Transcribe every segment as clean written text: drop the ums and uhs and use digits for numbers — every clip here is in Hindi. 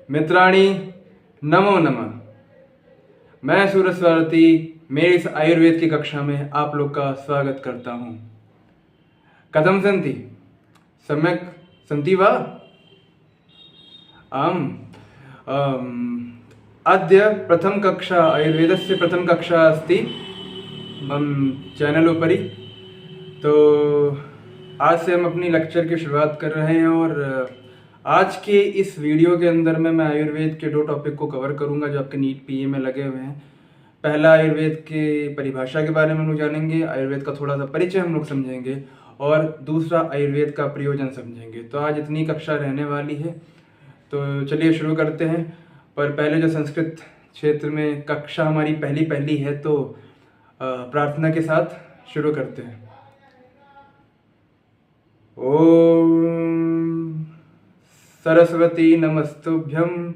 मित्राणि नमो नमः। मैं सूरज स्वारती मेरी इस आयुर्वेद की कक्षा में आप लोग का स्वागत करता हूँ। कथं सन्ति? सम्यक् सन्ति वा? आम्। अद्य प्रथमकक्षा आयुर्वेदस्य प्रथमकक्षा अस्ति मम चैनल उपरि। तो आज से हम अपनी लेक्चर की शुरुआत कर रहे हैं और आज के इस वीडियो के अंदर में मैं आयुर्वेद के 2 टॉपिक को कवर करूंगा जो आपके नीट पीए में लगे हुए हैं। पहला आयुर्वेद के परिभाषा के बारे में हम लोग जानेंगे, आयुर्वेद का थोड़ा सा परिचय हम लोग समझेंगे और दूसरा आयुर्वेद का प्रयोजन समझेंगे। तो आज इतनी कक्षा रहने वाली है, तो चलिए शुरू करते हैं। पर पहले जो संस्कृत क्षेत्र में कक्षा हमारी पहली है, तो प्रार्थना के साथ शुरू करते हैं। ओम सरस्वती नमस्तुभ्यं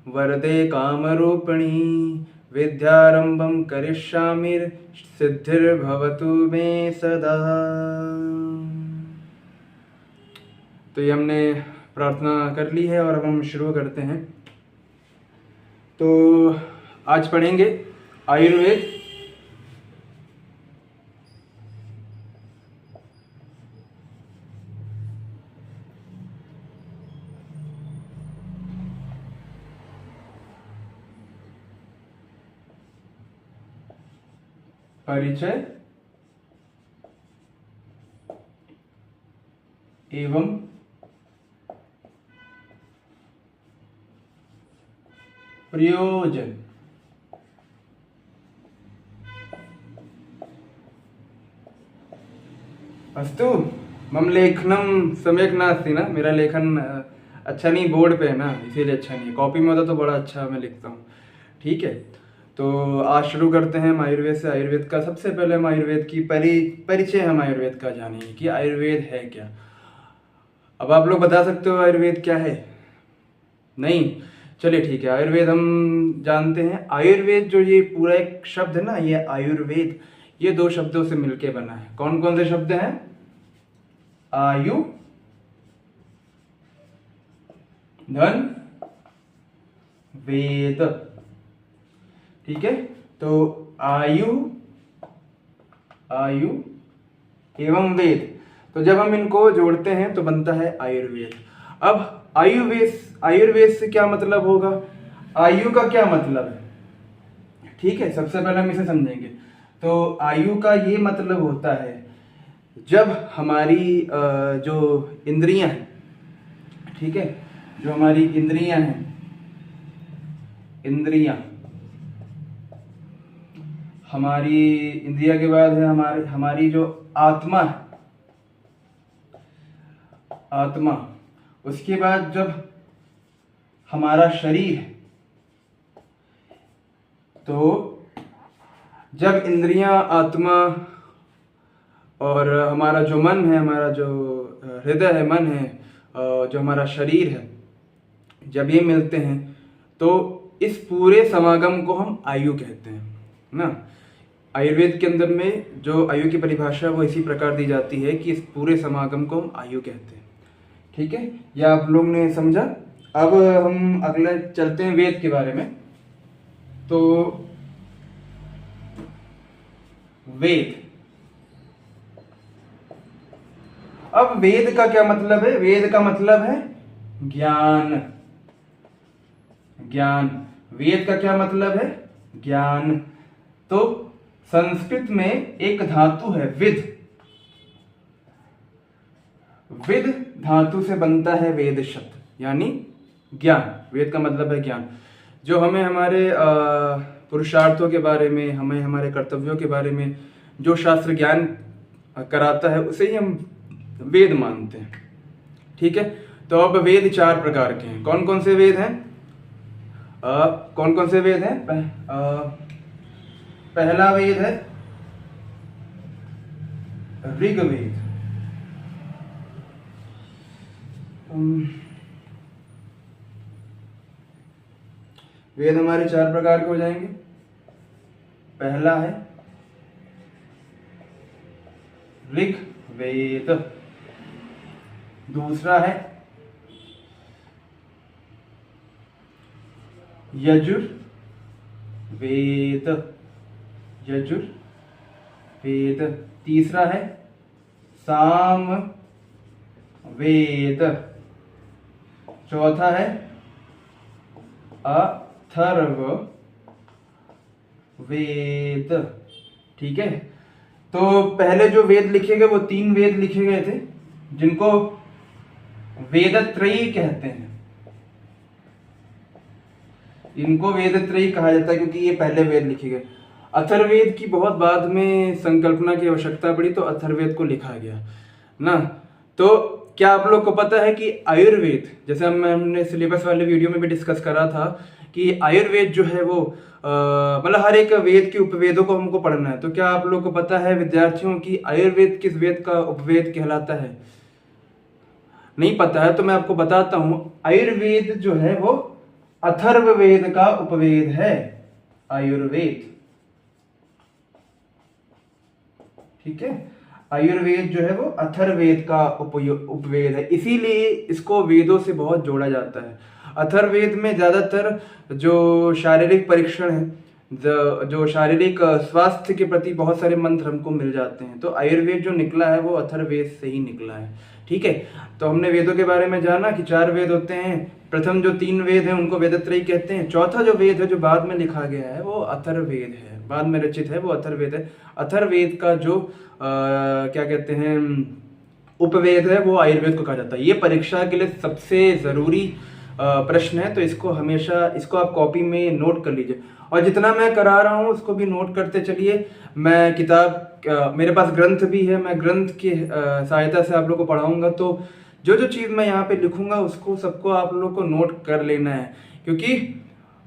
वरदे कामरूपिणी विद्यारंभं करिष्यामि सिद्धिर्भवतु मे सदा। तो ये हमने प्रार्थना कर ली है और अब हम शुरू करते हैं। तो आज पढ़ेंगे आयुर्वेद। परिचय एवं प्रयोजन। अस्तु, मम लेखनम सम्यक् नास्ति ना। मेरा लेखन अच्छा नहीं, बोर्ड पे है ना, इसीलिए अच्छा नहीं है। कॉपी में होता तो बड़ा अच्छा मैं लिखता हूँ। ठीक है, तो आज शुरू करते हैं हम आयुर्वेद से। आयुर्वेद का सबसे पहले हम आयुर्वेद की परिचय हम आयुर्वेद का जानेंगे कि आयुर्वेद है क्या। अब आप लोग बता सकते हो आयुर्वेद क्या है? नहीं? चलिए ठीक है, आयुर्वेद हम जानते हैं। आयुर्वेद जो ये पूरा एक शब्द है ना, ये आयुर्वेद, ये 2 शब्दों से मिलके बना है। कौन कौन से शब्द हैं? आयु धन वेद। ठीक है, तो आयु एवं वेद, तो जब हम इनको जोड़ते हैं तो बनता है आयुर्वेद। अब आयुर्वेद से क्या मतलब होगा? आयु का क्या मतलब है? ठीक है, सबसे पहले हम इसे समझेंगे। तो आयु का ये मतलब होता है जब हमारी जो इंद्रियां हैं, ठीक है, जो हमारी इंद्रियां हैं, हमारी इंद्रिया के बाद है हमारी जो आत्मा है, उसके बाद जब हमारा शरीर है, तो जब इंद्रियां, आत्मा और हमारा जो मन है, हमारा जो हृदय है, मन है, जो हमारा शरीर है, जब ये मिलते हैं तो इस पूरे समागम को हम आयु कहते हैं ना। आयुर्वेद के अंदर में जो आयु की परिभाषा वो इसी प्रकार दी जाती है कि इस पूरे समागम को हम आयु कहते हैं। ठीक है, यह आप लोग ने समझा। अब हम अगले चलते हैं वेद के बारे में। तो वेद, अब वेद का क्या मतलब है? वेद का मतलब है ज्ञान। वेद का क्या मतलब है? ज्ञान। तो संस्कृत में एक धातु है विद। विद धातु से बनता है वेद शब्द, यानी ज्ञान। वेद का मतलब है ज्ञान, जो हमें हमारे पुरुषार्थों के बारे में, हमें हमारे कर्तव्यों के बारे में जो शास्त्र ज्ञान कराता है, उसे ही हम वेद मानते हैं। ठीक है, तो अब वेद 4 प्रकार के हैं। कौन कौन से वेद हैं? पहला वेद है ऋग्वेद। वेद हमारे 4 प्रकार के हो जाएंगे। पहला है ऋग्वेद, दूसरा है यजुर्वेद, यजुर्वेद। तीसरा है सामवेद। चौथा है अथर्ववेद। ठीक है, तो पहले जो वेद लिखे गए वो 3 वेद लिखे गए थे जिनको वेदत्रयी कहते हैं। इनको वेदत्रयी कहा जाता है क्योंकि ये पहले वेद लिखे गए। अथर्ववेद की बहुत बाद में संकल्पना की आवश्यकता पड़ी तो अथर्ववेद को लिखा गया ना। तो क्या आप लोग को पता है कि आयुर्वेद, जैसे हमने सिलेबस वाले वीडियो में भी डिस्कस करा था कि आयुर्वेद जो है वो मतलब हर एक वेद के उपवेदों को हमको पढ़ना है। तो क्या आप लोग को पता है विद्यार्थियों की आयुर्वेद किस वेद का उपवेद कहलाता है? नहीं पता है तो मैं आपको बताता हूं। आयुर्वेद जो है वो अथर्ववेद का उपवेद है। आयुर्वेद, ठीक है, आयुर्वेद जो है वो अथर्ववेद का उपवेद है, इसीलिए इसको वेदों से बहुत जोड़ा जाता है। अथर्ववेद में ज्यादातर जो शारीरिक परीक्षण है, जो शारीरिक स्वास्थ्य के प्रति बहुत सारे मंत्र हमको मिल जाते हैं। तो आयुर्वेद जो निकला है वो अथर्ववेद से ही निकला है। ठीक है, तो हमने वेदों के बारे में जाना कि 4 वेद होते हैं। प्रथम जो 3 वेद हैं उनको वेदत्रयी कहते हैं। चौथा जो वेद है जो बाद में लिखा गया है वो अथर्ववेद है, बाद में रचित है वो अथर्ववेद है। अथर्ववेद का जो क्या कहते हैं उपवेद है वो आयुर्वेद को कहा जाता है। ये परीक्षा के लिए सबसे जरूरी प्रश्न है, तो इसको हमेशा इसको आप कॉपी में नोट कर लीजिए और जितना मैं करा रहा हूँ उसको भी नोट करते चलिए। मैं किताब मेरे पास ग्रंथ भी है, मैं ग्रंथ की सहायता से आप लोग को पढ़ाऊंगा। तो जो जो चीज़ मैं यहाँ पे लिखूंगा उसको सबको आप लोग को नोट कर लेना है, क्योंकि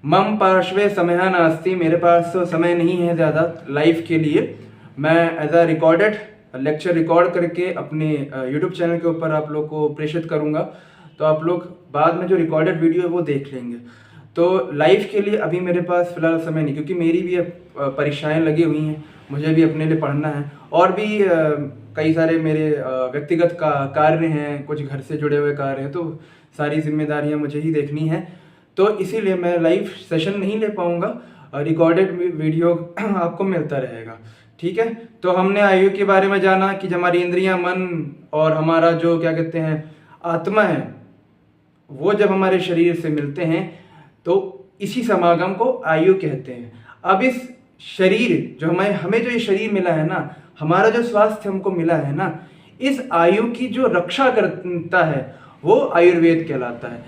मम पार्श्वे समय नास्ति, मेरे पास तो समय नहीं है ज़्यादा लाइव के लिए। मैं as a recorded lecture record करके अपने यूट्यूब चैनल के ऊपर आप लोग को प्रेषित करूंगा, तो आप लोग बाद में जो रिकॉर्डेड वीडियो है वो देख लेंगे। तो लाइव के लिए अभी मेरे पास फिलहाल समय नहीं, क्योंकि मेरी भी परीक्षाएं लगी हुई हैं, मुझे भी अपने लिए पढ़ना है और भी कई सारे मेरे व्यक्तिगत कार्य हैं, कुछ घर से जुड़े हुए कार्य हैं, तो सारी जिम्मेदारियां मुझे ही देखनी है। तो इसीलिए मैं लाइव सेशन नहीं ले पाऊंगा, रिकॉर्डेड वीडियो आपको मिलता रहेगा। ठीक है, तो हमने आयु के बारे में जाना कि हमारी इंद्रियां, मन और हमारा जो क्या कहते हैं आत्मा है वो जब हमारे शरीर से मिलते हैं तो इसी समागम को आयु कहते हैं। अब इस शरीर जो हमें जो ये शरीर मिला है ना, हमारा जो स्वास्थ्य हमको मिला है ना, इस आयु की जो रक्षा करता है वो आयुर्वेद कहलाता है।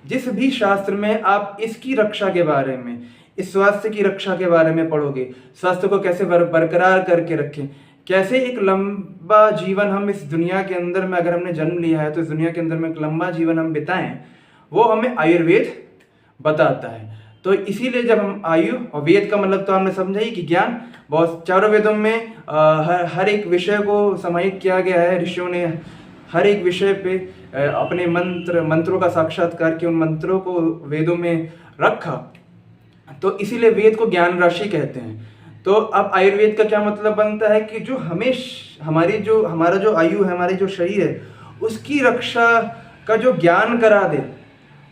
जिस भी शास्त्र में आप इसकी रक्षा के बारे में, इस स्वास्थ्य की रक्षा के बारे में पढ़ोगे, स्वास्थ्य को कैसे बरकरार करके रखें, कैसे एक लंबा जीवन हम इस दुनिया के अंदर में, अगर हमने जन्म लिया है तो इस दुनिया के अंदर में एक लंबा जीवन हम बिताएं, वो हमें आयुर्वेद बताता है। तो इसीलिए जब हम आयु और वेद का मतलब तो हमने समझा ही कि ज्ञान, बहुत चारों वेदों में हर एक विषय को समाहित किया गया है। ऋषियों ने हर एक विषय पे अपने मंत्रों का साक्षात्कार किया, उन मंत्रों को वेदों में रखा, तो इसीलिए वेद को ज्ञान राशि कहते हैं। तो अब आयुर्वेद का क्या मतलब बनता है कि जो हमारा जो आयु है, हमारे जो शरीर है, उसकी रक्षा का जो ज्ञान करा दे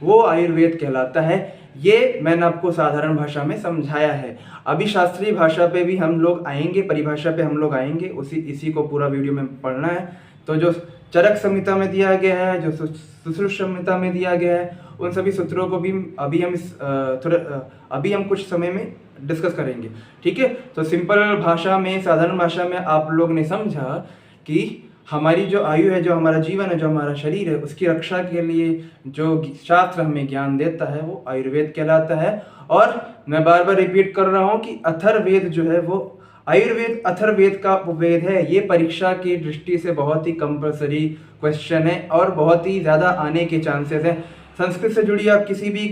वो आयुर्वेद कहलाता है। ये मैंने आपको साधारण भाषा में समझाया है। अभी शास्त्रीय भाषा पे भी हम लोग आएंगे, परिभाषा पे हम लोग आएंगे, इसी को पूरा वीडियो में पढ़ना है। तो जो चरक संहिता में दिया गया है, जो सुश्रुत संहिता में दिया गया है, उन सभी सूत्रों को भी अभी हम कुछ समय में डिस्कस करेंगे। ठीक है, तो सिंपल भाषा में, साधारण भाषा में आप लोग ने समझा कि हमारी जो आयु है, जो हमारा जीवन है, जो हमारा शरीर है, उसकी रक्षा के लिए जो शास्त्र हमें ज्ञान देता है वो आयुर्वेद कहलाता है। और मैं बार बार रिपीट कर रहा हूँ कि अथर्ववेद जो है वो आयुर्वेद अथर्ववेद का उपवेद है। ये परीक्षा की दृष्टि से बहुत ही कंपल्सरी क्वेश्चन है और बहुत ही ज्यादा आने के चांसेस हैं। संस्कृत से जुड़ी आप किसी भी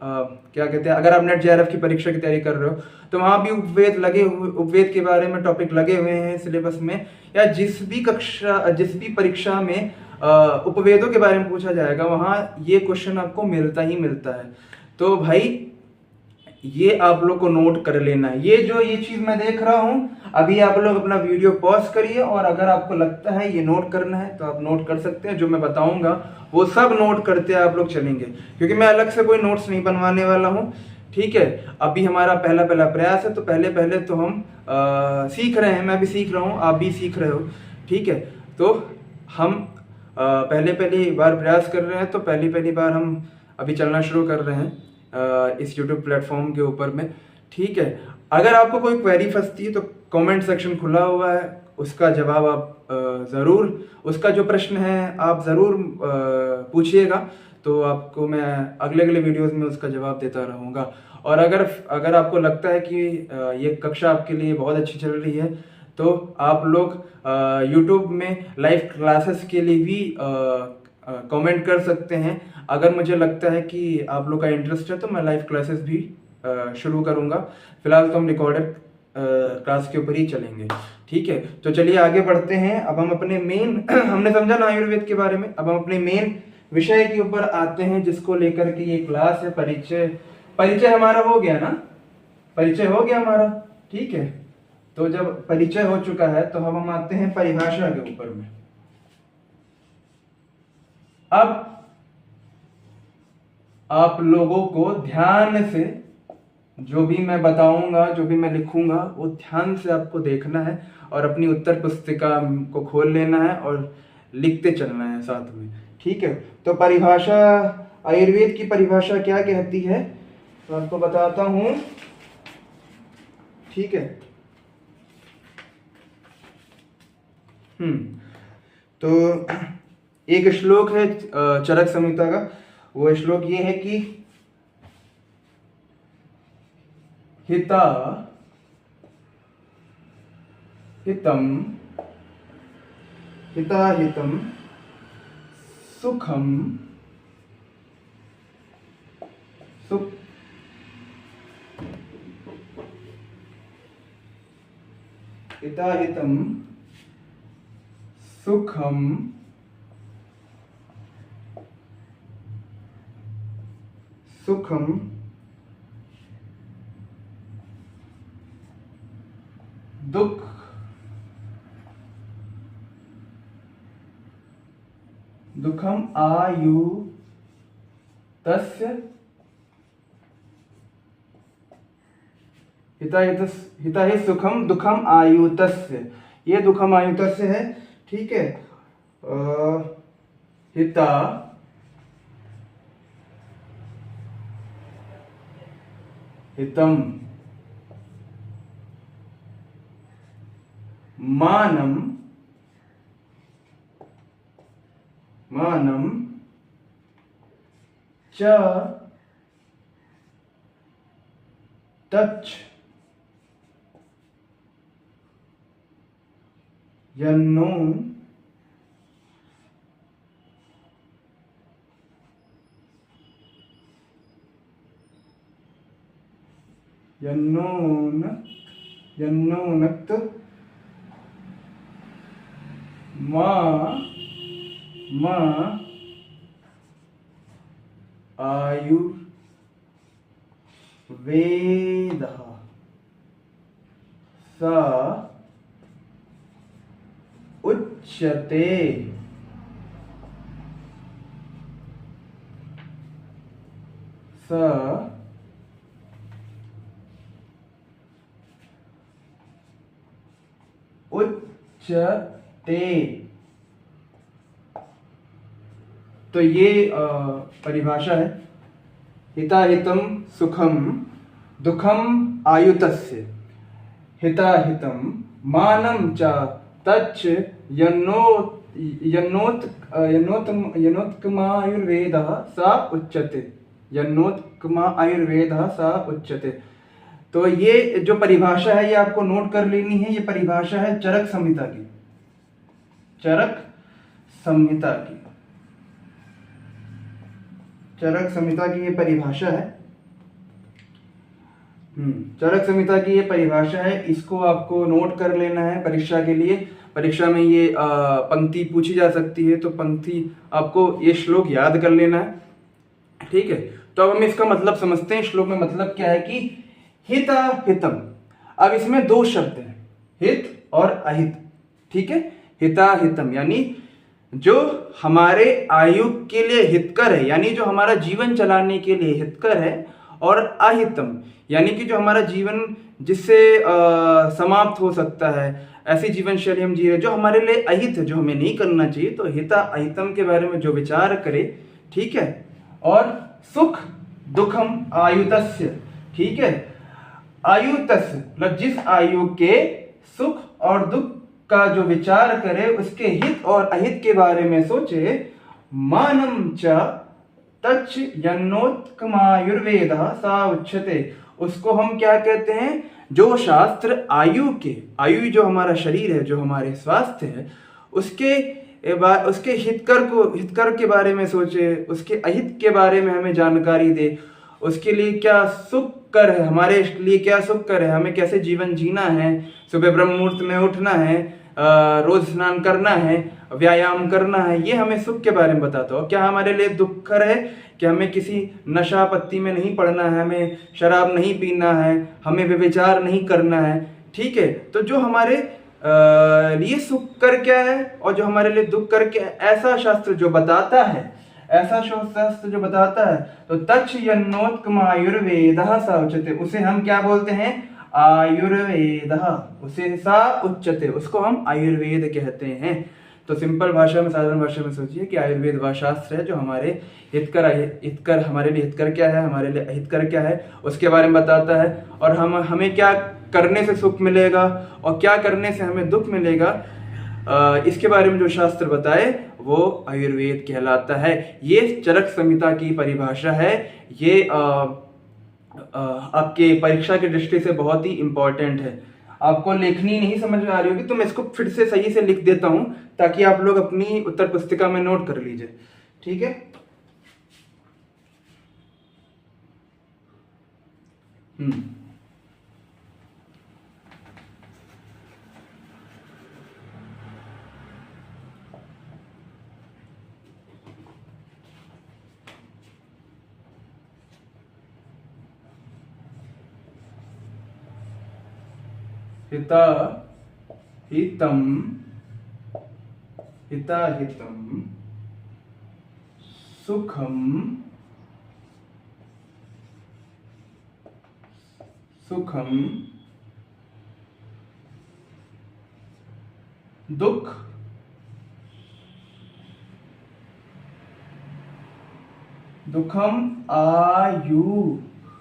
क्या कहते हैं, अगर आप नेट जेआरएफ की परीक्षा की तैयारी कर रहे हो तो वहां भी उपवेद के बारे में टॉपिक लगे हुए हैं सिलेबस में, या जिस भी परीक्षा में उपवेदों के बारे में पूछा जाएगा वहां ये क्वेश्चन आपको मिलता ही मिलता है। तो भाई ये आप लोग को नोट कर लेना है। ये चीज मैं देख रहा हूं, अभी आप लोग अपना वीडियो पॉज करिए और अगर आपको लगता है ये नोट करना है तो आप नोट कर सकते हैं। जो मैं बताऊंगा वो सब नोट करते आप लोग चलेंगे, क्योंकि मैं अलग से कोई नोट्स नहीं बनवाने वाला हूँ। ठीक है, अभी हमारा पहला प्रयास है, तो पहले तो हम सीख रहे हैं। मैं भी सीख रहा हूँ, आप भी सीख रहे हो। ठीक है, तो हम पहली बार प्रयास कर रहे हैं, तो पहली बार हम अभी चलना शुरू कर रहे हैं इस YouTube प्लेटफॉर्म के ऊपर में। ठीक है, अगर आपको कोई क्वेरी फंसती है तो कमेंट सेक्शन खुला हुआ है, उसका जवाब आप ज़रूर, उसका जो प्रश्न है आप ज़रूर पूछिएगा, तो आपको मैं अगले वीडियोस में उसका जवाब देता रहूँगा। और अगर आपको लगता है कि ये कक्षा आपके लिए बहुत अच्छी चल रही है, तो आप लोग YouTube में लाइव क्लासेस के लिए भी कमेंट कर सकते हैं। अगर मुझे लगता है कि आप लोग का इंटरेस्ट है तो मैं लाइव क्लासेस भी शुरू करूँगा। फिलहाल तो हम रिकॉर्डेड क्लास के ऊपर ही चलेंगे। ठीक है, तो चलिए आगे बढ़ते हैं। अब हम अपने मेन हमने समझा ना आयुर्वेद के बारे में, अब हम अपने मेन विषय के ऊपर आते हैं, जिसको लेकर के ये क्लास है परिचय हमारा हो गया ना, परिचय हो गया हमारा। ठीक है, तो जब परिचय हो चुका है तो हम आते हैं परिभाषा के ऊपर में। अब आप लोगों को ध्यान से जो भी मैं बताऊंगा, जो भी मैं लिखूंगा, वो ध्यान से आपको देखना है और अपनी उत्तर पुस्तिका को खोल लेना है और लिखते चलना है साथ में। ठीक है, तो परिभाषा, आयुर्वेद की परिभाषा क्या कहती है तो आपको बताता हूं। ठीक है, तो एक श्लोक है चरक संहिता का। वो श्लोक ये है कि हिताहितं सुखम हिताहितं सुखम दुखम आयुतस्य हिताहि सुखम दुखम आयुतस्य, ये दुखम आयुतस्य है। ठीक है, हिता हितम मानम च तच्च यन्नो यन्नोनक्त मा आयुर्वेदः स उच्यते। तो ये परिभाषा है। हिताहितं सुखम दुखम आयुतस्य, हिताहितं मानं च तच्च यन्नोत्कमायुर्वेदः स उच्यते। आयुर्वेदः स उच्यते। तो ये जो परिभाषा है ये आपको नोट कर लेनी है। ये परिभाषा है चरक संहिता की, चरक संहिता की ये परिभाषा है। चरक संहिता की ये परिभाषा है, इसको आपको नोट कर लेना है परीक्षा के लिए। परीक्षा में ये पंक्ति पूछी जा सकती है, तो पंक्ति आपको ये श्लोक याद कर लेना है। ठीक है, तो अब हम इसका मतलब समझते हैं। श्लोक में मतलब क्या है कि हिता हितम। अब इसमें दो शब्द हैं, हित और अहित। ठीक है, हिता हितम यानी जो हमारे आयु के लिए हितकर है, यानी जो हमारा जीवन चलाने के लिए हितकर है, और अहितम यानी कि जो हमारा जीवन जिससे समाप्त हो सकता है, ऐसी जीवन शैली हम जी रहे जो हमारे लिए अहित है, जो हमें नहीं करना चाहिए। तो हिता अहितम के बारे में जो विचार करे, ठीक है। और सुख दुखम आयुतस्य, ठीक है, आयुतस्य मतलब जिस आयु के सुख और दुख का जो विचार करे, उसके हित और अहित के बारे में सोचे। मानम च तच्च यन्नोत्कमायुर्वेदः सा उच्यते। उसको हम क्या कहते हैं? जो शास्त्र आयु के, आयु जो हमारा शरीर है, जो हमारे स्वास्थ्य है, उसके हितकर के बारे में सोचे, उसके अहित के बारे में हमें जानकारी दे, उसके लिए क्या सुख कर है, हमारे लिए क्या सुख कर है, हमें कैसे जीवन जीना है, सुबह ब्रह्म मुहूर्त में उठना है, रोज स्नान करना है, व्यायाम करना है, ये हमें सुख के बारे में बताता हो। क्या हमारे लिए दुख कर है कि हमें किसी नशा पत्ती में नहीं पड़ना है, हमें शराब नहीं पीना है, हमें व्यभिचार नहीं करना है। ठीक है, तो जो हमारे लिए सुख कर क्या है और जो हमारे लिए दुख कर क्या है, ऐसा शास्त्र जो बताता है, ऐसा शास्त्र जो बताता है, तो तच्छ यन्नोत्कमायुर्वेदः सा उच्यते, उसे हम क्या बोलते हैं? आयुर्वेदः। उसे सा उच्यते, उसको हम आयुर्वेद कहते हैं। तो सिंपल भाषा में, साधारण भाषा में सोचिए कि आयुर्वेद वह शास्त्र है जो हमारे हितकर हमारे लिए हितकर क्या है, हमारे लिए अहितकर क्या है, उसके बारे में बताता है। और हमें क्या करने से सुख मिलेगा और क्या करने से हमें दुख मिलेगा, इसके बारे में जो शास्त्र बताए वो आयुर्वेद कहलाता है। ये चरक संहिता की परिभाषा है। ये आपके परीक्षा की दृष्टि से बहुत ही इंपॉर्टेंट है। आपको लेखनी नहीं समझ में आ रही होगी तो मैं इसको फिर से सही से लिख देता हूं ताकि आप लोग अपनी उत्तर पुस्तिका में नोट कर लीजिए। ठीक है। हिता हितम सुखम दुख दुखम आयुतस्य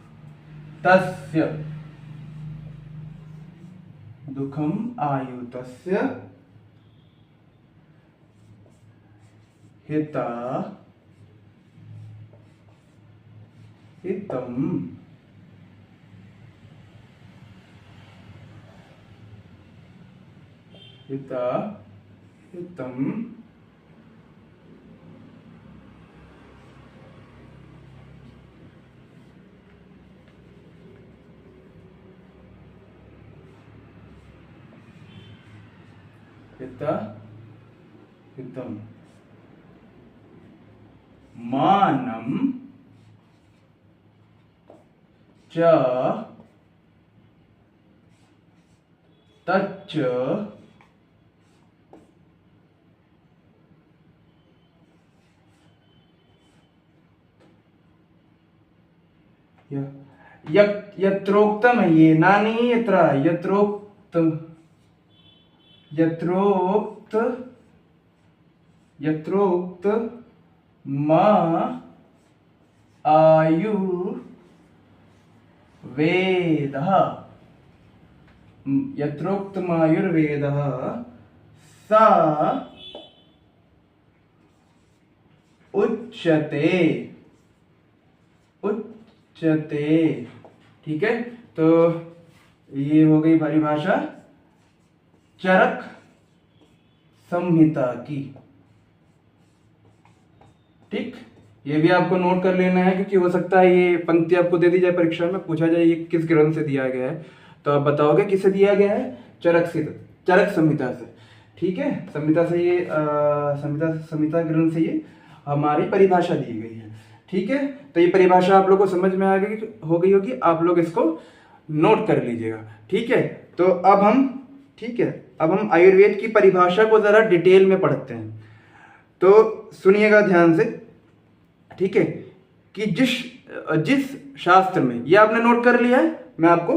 हिता हितम हितम मानम च तच्च यत्रोक्तम है, ये ना नहीं, यत्रोक्त मा आयुर्वेदः, यत्रोक्तमायुर्वेदः सा उच्यते। ठीक है, तो ये हो गई परिभाषा चरक संहिता की। ठीक, ये भी आपको नोट कर लेना है क्योंकि हो सकता है ये पंक्ति आपको दे दी जाए परीक्षा में, पूछा जाए ये किस ग्रंथ से दिया गया है, तो आप बताओगे किससे दिया गया है? चरक संहिता से। ठीक है, संहिता से ये संहिता ग्रंथ से ये हमारी परिभाषा दी गई है। ठीक है, तो ये परिभाषा आप लोग को समझ में आ गई हो गई होगी, आप लोग इसको नोट कर लीजिएगा। ठीक है, तो अब हम आयुर्वेद की परिभाषा को ज़रा डिटेल में पढ़ते हैं। तो सुनिएगा ध्यान से, ठीक है, कि जिस शास्त्र में, ये आपने नोट कर लिया है, मैं आपको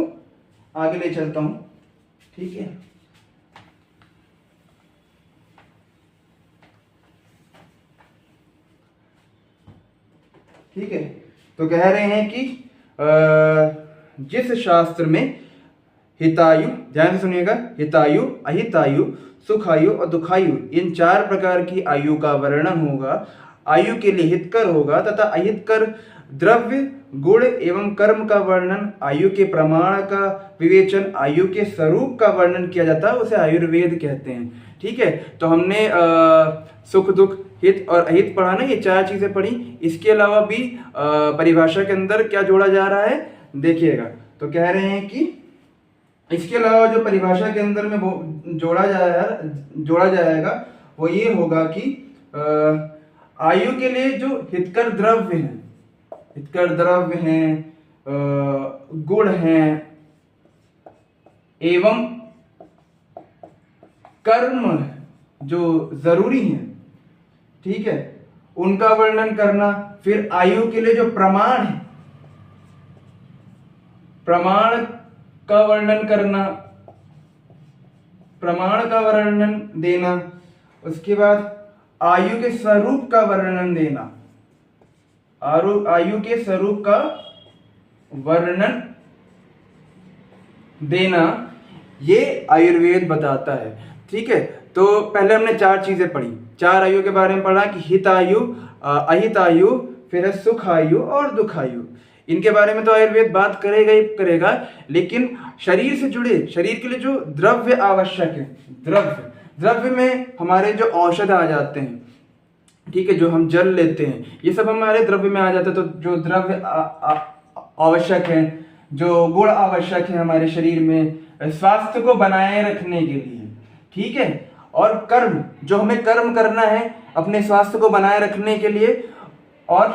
आगे ले चलता हूं। ठीक है, ठीक है, तो कह रहे हैं कि जिस शास्त्र में हितायु, ध्यान से सुनिएगा, हितायु, अहितायु, सुखायु और दुखायु, इन 4 प्रकार की आयु का वर्णन होगा, आयु के लिए हितकर होगा तथा अहितकर द्रव्य, गुण एवं कर्म का वर्णन, आयु के प्रमाण का विवेचन, आयु के स्वरूप का वर्णन किया जाता है, उसे आयुर्वेद कहते हैं। ठीक है, तो हमने सुख दुख हित और अहित पढ़ा ना, ये 4 चीजें पढ़ी। इसके अलावा भी परिभाषा के अंदर क्या जोड़ा जा रहा है देखिएगा। तो कह रहे हैं कि इसके अलावा जो परिभाषा के अंदर में जोड़ा जाएगा वो ये होगा कि आयु के लिए जो हितकर द्रव्य हैं, गुण हैं एवं कर्म जो जरूरी हैं, ठीक है, उनका वर्णन करना। फिर आयु के लिए जो प्रमाण है, प्रमाण का वर्णन करना, प्रमाण का वर्णन देना। उसके बाद आयु के स्वरूप का वर्णन देना, आयु के स्वरूप का वर्णन देना, ये आयुर्वेद बताता है। ठीक है, तो पहले हमने 4 चीजें पढ़ी, 4 आयु के बारे में पढ़ा कि हितायु, अहितायु, फिर सुखायु और दुखायु। इनके बारे में तो आयुर्वेद बात करेगा ही करेगा, लेकिन शरीर से जुड़े, शरीर के लिए जो द्रव्य आवश्यक है, द्रव्य में हमारे जो औषध आ जाते हैं, ठीक है, जो हम जल लेते हैं, ये सब हमारे द्रव्य में आ जाता है। तो जो द्रव्य आवश्यक है, जो गुण आवश्यक है हमारे शरीर में स्वास्थ्य को बनाए रखने के लिए, ठीक है, और कर्म, जो हमें कर्म करना है अपने स्वास्थ्य को बनाए रखने के लिए, और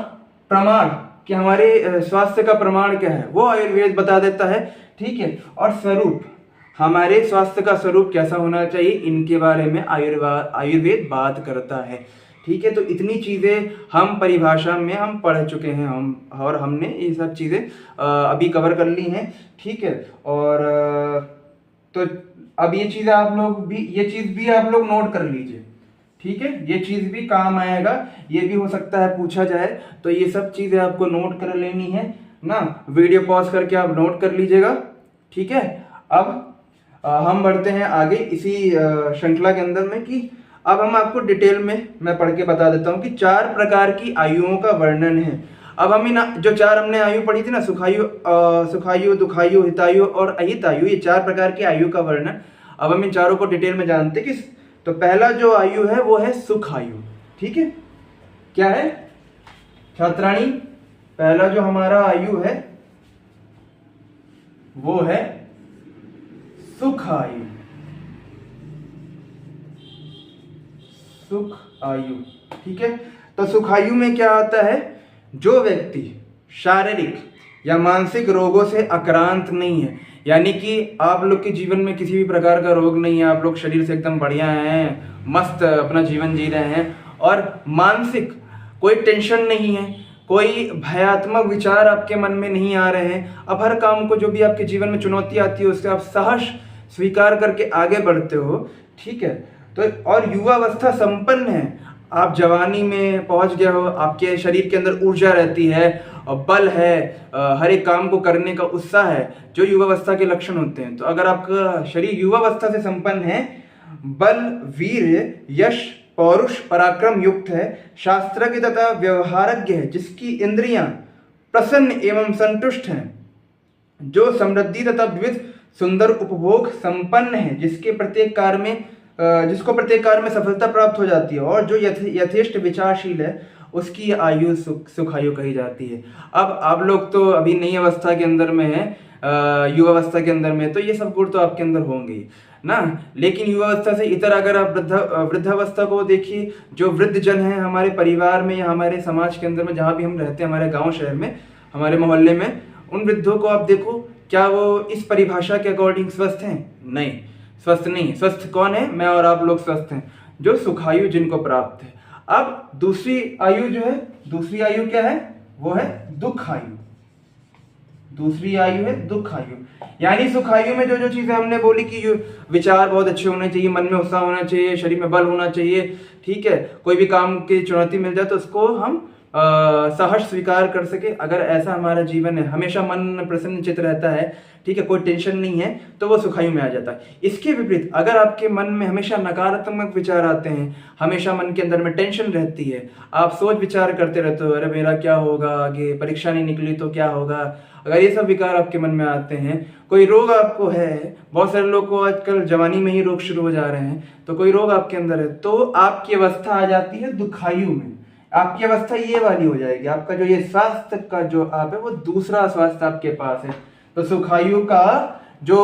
प्रमाण कि हमारे स्वास्थ्य का प्रमाण क्या है, वो आयुर्वेद बता देता है। ठीक है, और स्वरूप, हमारे स्वास्थ्य का स्वरूप कैसा होना चाहिए, इनके बारे में आयुर्वेद बात करता है। ठीक है, तो इतनी चीज़ें हम परिभाषा में हम पढ़ चुके हैं, और हमने ये सब चीज़ें अभी कवर कर ली हैं। ठीक है, और तो अब ये चीज़ भी आप लोग नोट कर लीजिए। ठीक है, ये चीज़ भी काम आएगा, ये भी हो सकता है पूछा जाए, तो ये सब चीज़ें आपको नोट कर लेनी है ना। वीडियो पॉज करके आप नोट कर लीजिएगा। ठीक है, अब हम बढ़ते हैं आगे इसी श्रृंखला के अंदर में, कि अब हम आपको डिटेल में मैं पढ़ के बता देता हूँ कि 4 प्रकार की आयुओं का वर्णन है। अब हम जो 4 हमने आयु पढ़ी थी ना, सुखायु, दुखायु, हितायु और अहितायु, ये 4 प्रकार की आयु का वर्णन। अब हम इन चारों को डिटेल में जानते हैं कि तो पहला जो आयु है वो है सुखायु। ठीक है, क्या है छात्राणी, पहला जो हमारा आयु है वो है सुखायु। सुख आयु, ठीक है, तो सुखायु में क्या आता है, जो व्यक्ति शारीरिक या मानसिक रोगों से आक्रांत नहीं है, यानी कि आप लोग के जीवन में किसी भी प्रकार का रोग नहीं है, आप लोग शरीर से एकदम बढ़िया हैं, मस्त अपना जीवन जी रहे हैं, और मानसिक कोई टेंशन नहीं है, कोई भयात्मक विचार आपके मन में नहीं आ रहे हैं, अब हर काम को, जो भी आपके जीवन में चुनौती आती है उससे आप सहर्ष स्वीकार करके आगे बढ़ते हो। ठीक है, तो और युवावस्था संपन्न है, आप जवानी में पहुंच गए हो, आपके शरीर के अंदर ऊर्जा रहती है और बल है, हर एक काम को करने का उत्साह है, जो युवावस्था के लक्षण होते हैं। तो अगर आपका शरीर युवावस्था से संपन्न है, बल, वीर, यश, पौरुष, पराक्रम युक्त है, शास्त्रज्ञ तथा व्यवहारज्ञ है, जिसकी इंद्रियां प्रसन्न एवं संतुष्ट हैं, जो समृद्धि तथा विविध सुंदर उपभोग संपन्न है, जिसको प्रत्येक कार्य में सफलता प्राप्त हो जाती है, और जो यथेष्ट विचारशील है उसकी आयु सुखायु कही जाती है। अब आप लोग तो अभी नई अवस्था के अंदर में है, युवा अवस्था के अंदर में, तो ये सब गुण तो आपके अंदर होंगे ही ना। लेकिन युवा अवस्था से इतर अगर आप वृद्धावस्था को देखिए, जो वृद्ध जन है हमारे परिवार में या हमारे समाज के अंदर में, जहाँ भी हम रहते हैं, हमारे गाँव शहर में, हमारे मोहल्ले में, उन वृद्धों को आप देखो, क्या वो इस परिभाषा के अकॉर्डिंग स्वस्थ हैं? नहीं, स्वस्थ नहीं। स्वस्थ कौन है? मैं और आप लोग स्वस्थ हैं, जो सुखायु जिनको प्राप्त है। अब दूसरी आयु जो है, दूसरी आयु क्या है? वो है दुख आयु। दूसरी आयु है दुख आयु। यानी सुखायु में जो जो चीजें हमने बोली कि विचार बहुत अच्छे होने चाहिए, मन में उत्साह होना चाहिए, शरीर में बल होना चाहिए, ठीक है, कोई भी काम की चुनौती मिल जाए तो उसको हम सहर्ष स्वीकार कर सके, अगर ऐसा हमारा जीवन है, हमेशा मन प्रसन्न चित्त रहता है, ठीक है, कोई टेंशन नहीं है, तो वो सुखायु में आ जाता है। इसके विपरीत अगर आपके मन में हमेशा नकारात्मक विचार आते हैं, हमेशा मन के अंदर में टेंशन रहती है, आप सोच विचार करते रहते हो, अरे मेरा क्या होगा आगे, परीक्षा नहीं निकली तो क्या होगा, अगर ये सब विकार आपके मन में आते हैं, कोई रोग आपको है, बहुत सारे लोग को आजकल जवानी में ही रोग शुरू हो जा रहे हैं, तो कोई रोग आपके अंदर है, तो आपकी अवस्था आ जाती है दुखायु में। आपकी अवस्था ये वाली हो जाएगी, आपका जो ये स्वास्थ्य का जो आप है, वो दूसरा स्वास्थ्य आपके पास है, तो सुखायु का जो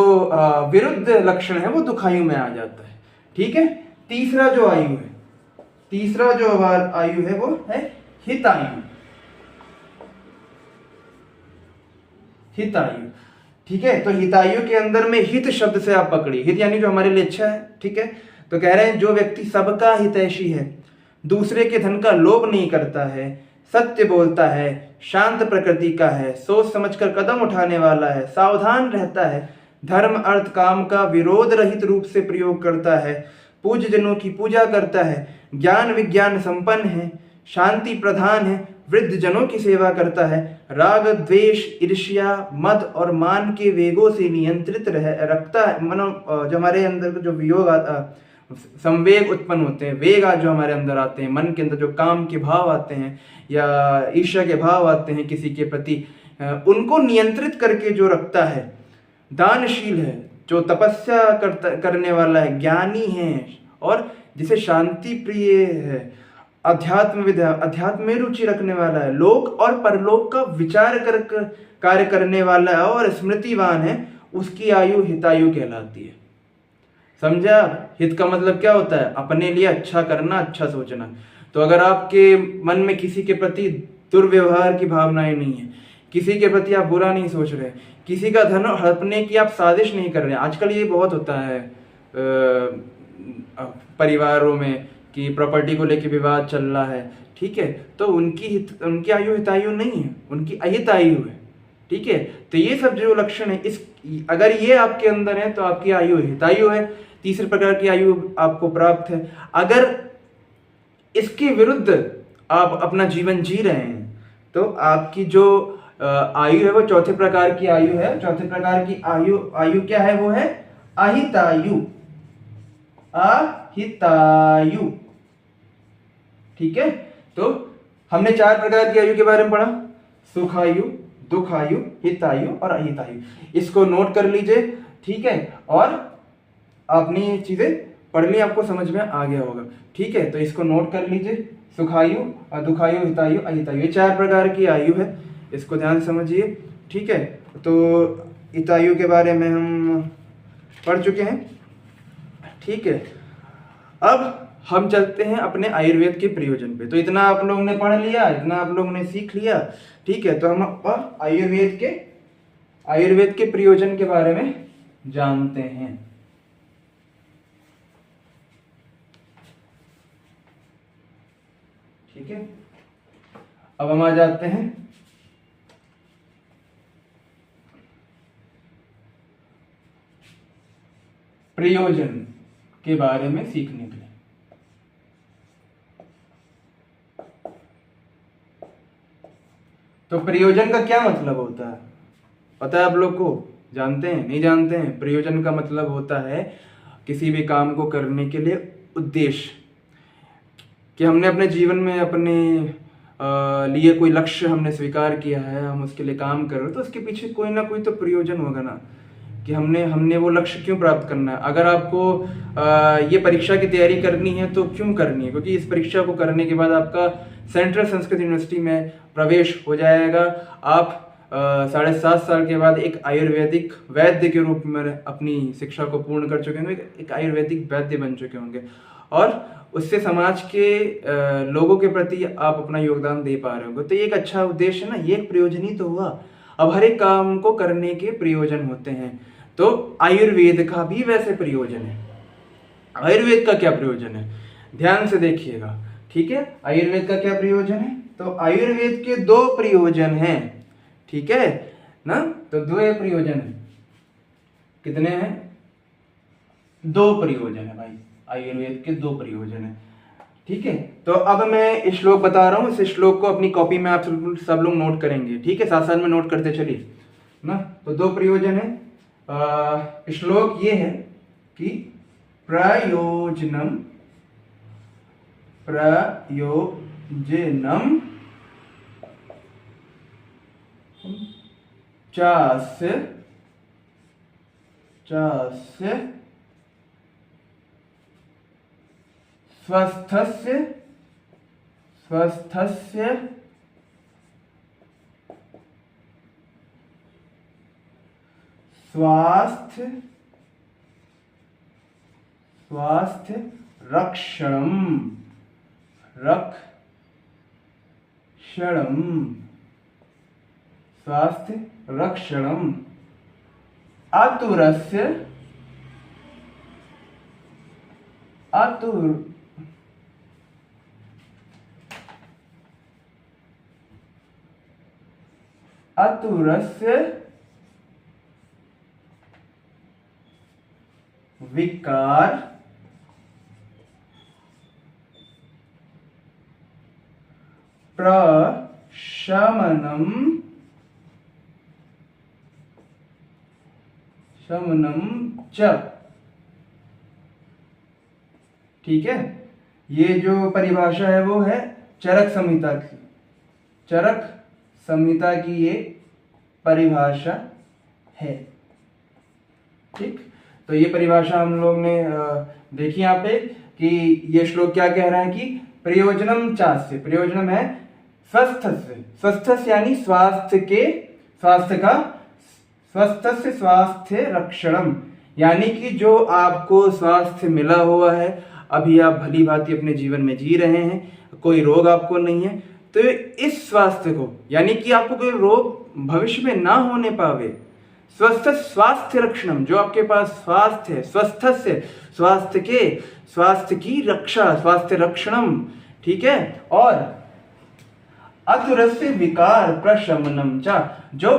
विरुद्ध लक्षण है वो दुखायु में आ जाता है, ठीक है। तीसरा जो आयु है, तीसरा जो आयु है वो है हितायु। हितायु, ठीक है। तो हितायु के अंदर में हित शब्द से आप पकड़िए, हित यानी जो हमारे लिए अच्छा है, ठीक है। तो कह रहे हैं जो व्यक्ति सबका हितैषी है, दूसरे के धन का लोभ नहीं करता है, सत्य बोलता है, शांत प्रकृति का है, सोच समझकर कदम उठाने वाला है, सावधान रहता है, धर्म अर्थ काम का विरोध रहित रूप से प्रयोग करता है, पूज्य जनों की पूजा करता है, ज्ञान विज्ञान संपन्न है, शांति प्रधान है, वृद्ध जनों की सेवा करता है, राग द्वेष ईर्ष्या मद और मान के वेगों से नियंत्रित रखता है। मनो जो हमारे अंदर जो वियोग संवेग उत्पन्न होते हैं, वेग जो हमारे अंदर आते हैं, मन के अंदर जो काम के भाव आते हैं या ईर्ष्या के भाव आते हैं किसी के प्रति, उनको नियंत्रित करके जो रखता है, दानशील है, जो तपस्या करने वाला है, ज्ञानी है, और जिसे शांति प्रिय है, अध्यात्म में रुचि रखने वाला है, लोक और परलोक का विचार कर कार्य करने वाला है और स्मृतिवान है, उसकी आयु हितायु कहलाती है। समझा? हित का मतलब क्या होता है? अपने लिए अच्छा करना, अच्छा सोचना। तो अगर आपके मन में किसी के प्रति दुर्व्यवहार की भावनाएं नहीं है, किसी के प्रति आप बुरा नहीं सोच रहे, किसी का धन हड़पने की आप साजिश नहीं कर रहे हैं, आजकल ये बहुत होता है परिवारों में कि प्रॉपर्टी को लेके विवाद चल रहा है, ठीक है, तो उनकी आयु हितायु नहीं है, उनकी अहित आयु है, ठीक है। तो ये सब जो लक्षण है, अगर ये आपके अंदर है तो आपकी आयु हितायु है, तीसरे प्रकार की आयु आपको प्राप्त है। अगर इसके विरुद्ध आप अपना जीवन जी रहे हैं तो आपकी जो आयु है वो चौथे प्रकार की आयु है। चौथे प्रकार की आयु क्या है? वो है अहितायु। अहितायु, ठीक है। तो हमने 4 प्रकार की आयु के बारे में पढ़ा, सुखायु, दुखायु, हितायु और अहितायु। इसको नोट कर लीजिए, ठीक है, और अपनी चीजें पढ़ ली, आपको समझ में आ गया होगा, ठीक है। तो इसको नोट कर लीजिए, सुखायु, दुखायु, हितायु, अहितायु, ये 4 प्रकार की आयु है, इसको ध्यान से समझिए, ठीक है। तो हितायु के बारे में हम पढ़ चुके हैं, ठीक है। अब हम चलते हैं अपने आयुर्वेद के प्रयोजन पे। तो इतना आप लोगों ने पढ़ लिया, इतना आप लोगों ने सीख लिया, ठीक है। तो हम आयुर्वेद के प्रयोजन के बारे में जानते हैं, ठीक है। अब हम आ जाते हैं प्रयोजन के बारे में सीखने के लिए। तो प्रयोजन का क्या मतलब होता है पता है आप लोग को? जानते हैं? नहीं जानते हैं? प्रयोजन का मतलब होता है किसी भी काम को करने के लिए उद्देश्य, कि हमने अपने जीवन में अपने लिए कोई लक्ष्य हमने स्वीकार किया है, हम उसके लिए काम कर रहे हो, तो उसके पीछे कोई ना कोई तो प्रयोजन होगा ना, कि हमने हमने वो लक्ष्य क्यों प्राप्त करना है। अगर आपको ये परीक्षा की तैयारी करनी है तो क्यों करनी है, क्योंकि इस परीक्षा को करने के बाद आपका सेंट्रल संस्कृत यूनिवर्सिटी में प्रवेश हो जाएगा। आप 7.5 साल के बाद एक आयुर्वेदिक वैद्य के रूप में अपनी शिक्षा को पूर्ण कर चुके होंगे, एक आयुर्वेदिक वैद्य बन चुके होंगे और उससे समाज के लोगों के प्रति आप अपना योगदान दे पा रहे होंगे। तो ये एक अच्छा उद्देश्य है ना, ये एक प्रयोजन ही तो हुआ। अब हर एक काम को करने के प्रयोजन होते हैं, तो आयुर्वेद का भी वैसे प्रयोजन है। आयुर्वेद का क्या प्रयोजन है, ध्यान से देखिएगा, ठीक है। आयुर्वेद का क्या प्रयोजन है, तो आयुर्वेद के 2 प्रयोजन हैं, ठीक है ना। तो 2 प्रयोजन है, कितने हैं, 2 प्रयोजन है भाई, आयुर्वेद के 2 प्रयोजन है, ठीक है। तो अब मैं श्लोक बता रहा हूँ, इस श्लोक को अपनी कॉपी में आप सब लोग नोट करेंगे, ठीक है, साथ साथ में नोट करते चलिए ना। तो 2 प्रयोजन है। श्लोक ये है कि प्रयोजनम चास्य स्वस्थस्य स्वास्थ्य रक्षणम स्वास्थ्य रक्षणम आतुरस्य विकार शमनम च, ठीक है। ये जो परिभाषा है वो है चरक संहिता की ये परिभाषा है, ठीक। तो ये परिभाषा हम लोग ने देखी यहाँ पे कि ये श्लोक क्या कह रहा है कि प्रयोजनम चास्य, प्रयोजनम है स्वस्थस्य यानी स्वास्थ्य रक्षणम, यानी कि जो आपको स्वास्थ्य मिला हुआ है, अभी आप भली भांति अपने जीवन में जी रहे हैं, कोई रोग आपको नहीं है, तो इस स्वास्थ्य को, यानी कि आपको कोई रोग भविष्य में ना होने पावे, स्वास्थ्य रक्षणम, जो आपके पास स्वास्थ्य है, स्वास्थ्य की रक्षा, स्वास्थ्य रक्षणम, ठीक है। और अतुरस्य विकार प्रशमनम चा, जो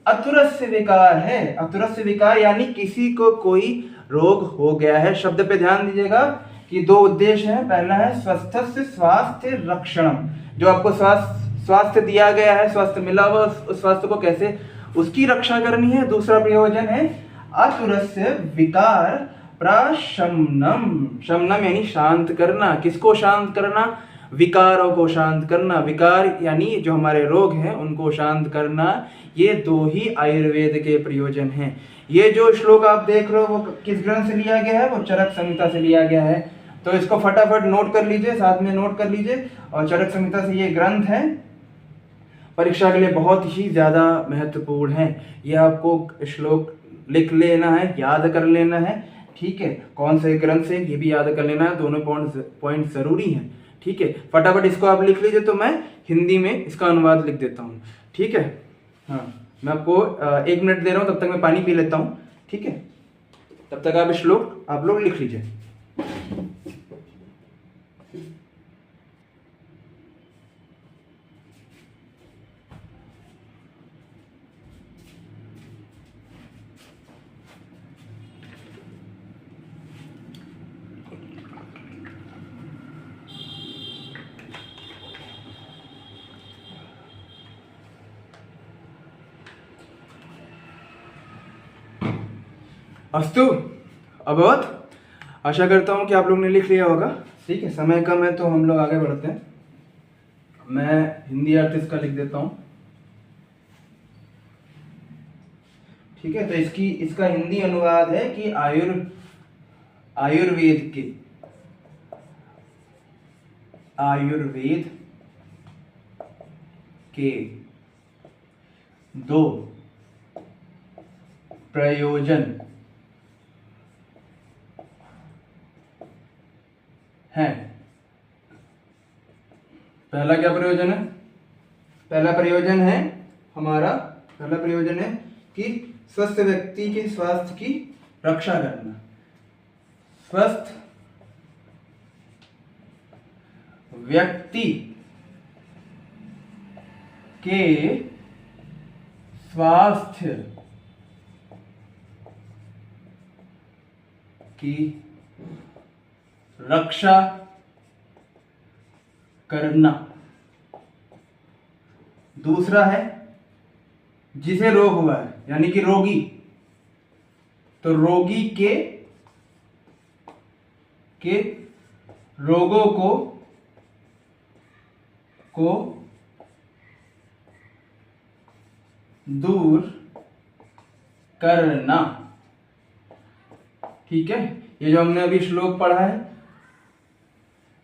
अतुरस्य विकार है, अतुरस्य विकार यानी किसी को कोई रोग हो गया है। शब्द पे ध्यान दीजिएगा कि 2 उद्देश्य हैं। पहला है स्वस्थस्य स्वास्थ्य रक्षणम, जो आपको स्वास्थ्य दिया गया है, स्वास्थ्य मिला हुआ, उस स्वास्थ्य को कैसे उसकी रक्षा करनी है। दूसरा प्रयोजन है अतुरस्य विकार प्रशमनम, शमनम यानी शांत करना। किसको शांत करना, विकारों को शांत करना। विकार यानी जो हमारे रोग हैं उनको शांत करना। ये 2 ही आयुर्वेद के प्रयोजन हैं। ये जो श्लोक आप देख रहे हो वो किस ग्रंथ से लिया गया है, वो चरक संहिता से लिया गया है। तो इसको फटाफट नोट कर लीजिए, साथ में नोट कर लीजिए। और चरक संहिता से ये ग्रंथ है, परीक्षा के लिए बहुत ही ज़्यादा महत्वपूर्ण है। ये आपको श्लोक लिख लेना है, याद कर लेना है, ठीक है। कौन से ग्रंथ से ये भी याद कर लेना है, दोनों पॉइंट ज़रूरी हैं, ठीक है। फटाफट इसको आप लिख लीजिए, तो मैं हिंदी में इसका अनुवाद लिख देता हूँ, ठीक है। हाँ, मैं आपको 1 मिनट दे रहा हूँ, तब तक मैं पानी पी लेता हूँ, ठीक है। तब तक आप श्लोक आप लोग लिख लीजिए। अस्तु अभवत, आशा करता हूँ कि आप लोग ने लिख लिया होगा, ठीक है। समय कम है तो हम लोग आगे बढ़ते हैं। मैं हिंदी अर्थ इसका लिख देता हूँ, ठीक है, तो इसका हिंदी अनुवाद है कि आयुर्वेद के 2 प्रयोजन हैं। पहला क्या प्रयोजन है? पहला प्रयोजन है कि स्वस्थ व्यक्ति के स्वास्थ्य की रक्षा करना। स्वस्थ व्यक्ति के स्वास्थ्य की रक्षा करना। दूसरा है जिसे रोग हुआ है, यानी कि रोगी, तो रोगी के रोगों को दूर करना। ठीक है, ये जो हमने अभी श्लोक पढ़ा है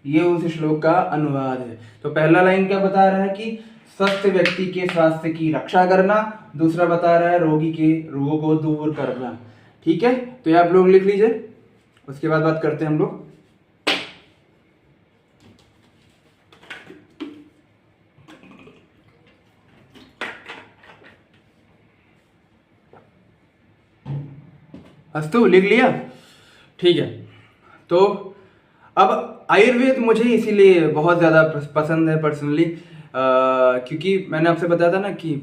ये उस श्लोक का अनुवाद है। तो पहला लाइन क्या बता रहा है कि स्वस्थ व्यक्ति के स्वास्थ्य की रक्षा करना, दूसरा बता रहा है रोगी के रोगों को दूर करना। ठीक है, तो ये आप लोग लिख लीजिए, उसके बाद बात करते हैं हम लोग। अस्तु, लिख लिया? ठीक है, तो अब आयुर्वेद मुझे इसीलिए बहुत ज़्यादा पसंद है पर्सनली, क्योंकि मैंने आपसे बताया था ना कि